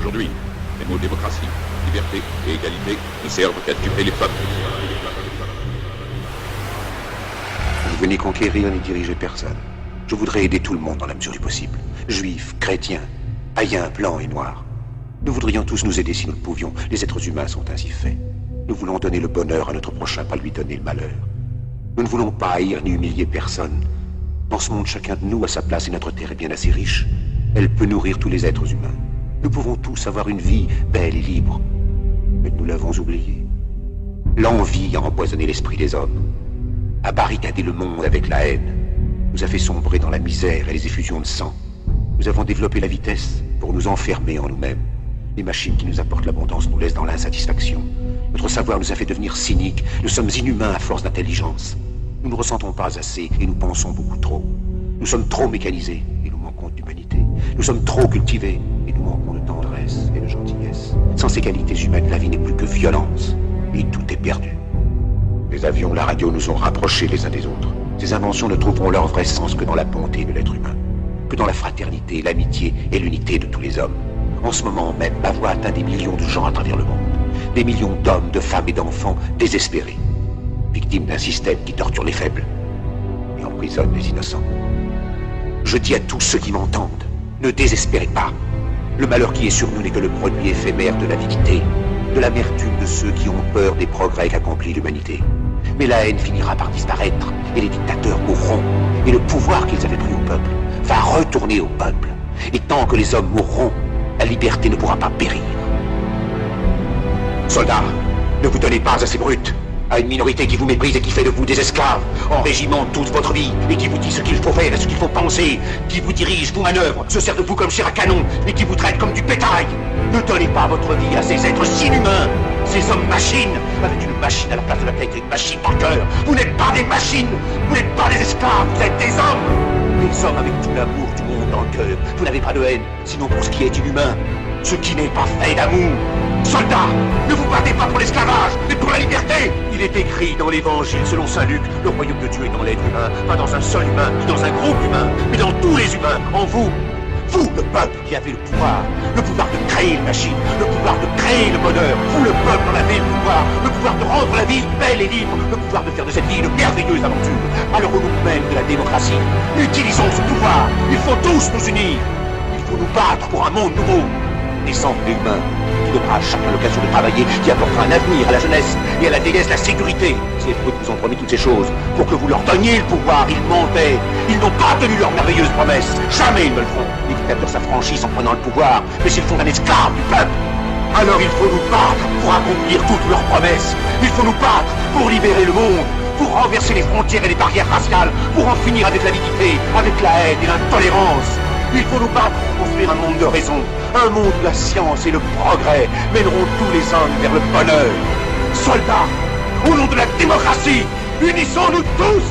Aujourd'hui, les mots démocratie, liberté et égalité ne servent qu'à duper les peuples. Je ne veux ni conquérir ni diriger personne. Je voudrais aider tout le monde dans la mesure du possible. Juifs, chrétiens, païens, blancs et noirs. Nous voudrions tous nous aider si nous le pouvions. Les êtres humains sont ainsi faits. Nous voulons donner le bonheur à notre prochain, pas lui donner le malheur. Nous ne voulons pas haïr ni humilier personne. Dans ce monde, chacun de nous a sa place et notre terre est bien assez riche. Elle peut nourrir tous les êtres humains. Nous pouvons tous avoir une vie belle et libre. Mais nous l'avons oublié. L'envie a empoisonné l'esprit des hommes, a barricadé le monde avec la haine, nous a fait sombrer dans la misère et les effusions de sang. Nous avons développé la vitesse pour nous enfermer en nous-mêmes. Les machines qui nous apportent l'abondance nous laissent dans l'insatisfaction. Notre savoir nous a fait devenir cyniques. Nous sommes inhumains à force d'intelligence. Nous ne ressentons pas assez et nous pensons beaucoup trop. Nous sommes trop mécanisés et nous manquons d'humanité. Nous sommes trop cultivés et nous manquons de tendresse et de gentillesse. Sans ces qualités humaines, la vie n'est plus que violence et tout est perdu. Les avions, la radio nous ont rapprochés les uns des autres. Ces inventions ne trouveront leur vrai sens que dans la bonté de l'être humain, que dans la fraternité, l'amitié et l'unité de tous les hommes. En ce moment même, ma voix atteint des millions de gens à travers le monde. Des millions d'hommes, de femmes et d'enfants désespérés, victimes d'un système qui torture les faibles et emprisonne les innocents. Je dis à tous ceux qui m'entendent, ne désespérez pas. Le malheur qui est sur nous n'est que le produit éphémère de l'avidité, de l'amertume de ceux qui ont peur des progrès qu'accomplit l'humanité. Mais la haine finira par disparaître, et les dictateurs mourront, et le pouvoir qu'ils avaient pris au peuple va retourner au peuple. Et tant que les hommes mourront, la liberté ne pourra pas périr. Soldats, ne vous donnez pas à ces brutes, à une minorité qui vous méprise et qui fait de vous des esclaves, en régiment toute votre vie, et qui vous dit ce qu'il faut faire et ce qu'il faut penser, qui vous dirige, vous manœuvre, se sert de vous comme chair à canon, et qui vous traite comme du bétail. Ne donnez pas votre vie à ces êtres inhumains, ces hommes machines, avec une machine à la place de la tête et une machine par cœur. Vous n'êtes pas des machines, vous n'êtes pas des esclaves, vous êtes des hommes. Des hommes avec tout l'amour du monde dans le cœur. Vous n'avez pas de haine, sinon pour ce qui est inhumain, ce qui n'est pas fait d'amour. Soldats, ne vous battez pas pour l'esclavage, mais pour la liberté. Il est écrit dans l'évangile selon saint Luc, le royaume de Dieu est dans l'être humain, pas dans un seul humain, ni dans un groupe humain, mais dans tous les humains, en vous. Vous, le peuple qui avez le pouvoir de créer une machine, le pouvoir de créer le bonheur. Vous, le peuple, en avez le pouvoir de rendre la vie belle et libre, le pouvoir de faire de cette vie une merveilleuse aventure. Alors au nom même de la démocratie, utilisons ce pouvoir. Il faut tous nous unir. Il faut nous battre pour un monde nouveau, décent et humain, qui donnera à chacun l'occasion de travailler, qui apportera un avenir à la jeunesse et à la déesse la sécurité. Ces brutes vous ont promis toutes ces choses pour que vous leur donniez le pouvoir. Ils mentaient. Ils n'ont pas tenu leurs merveilleuses promesses. Jamais ils ne le feront. Les dictateurs s'affranchissent en prenant le pouvoir, mais s'ils font un esclave du peuple, alors il faut nous battre pour accomplir toutes leurs promesses. Il faut nous battre pour libérer le monde, pour renverser les frontières et les barrières raciales, pour en finir avec l'avidité, avec la haine et l'intolérance. Il faut nous battre pour construire un monde de raison, un monde où la science et le progrès mèneront tous les hommes vers le bonheur. Soldats, au nom de la démocratie, unissons-nous tous!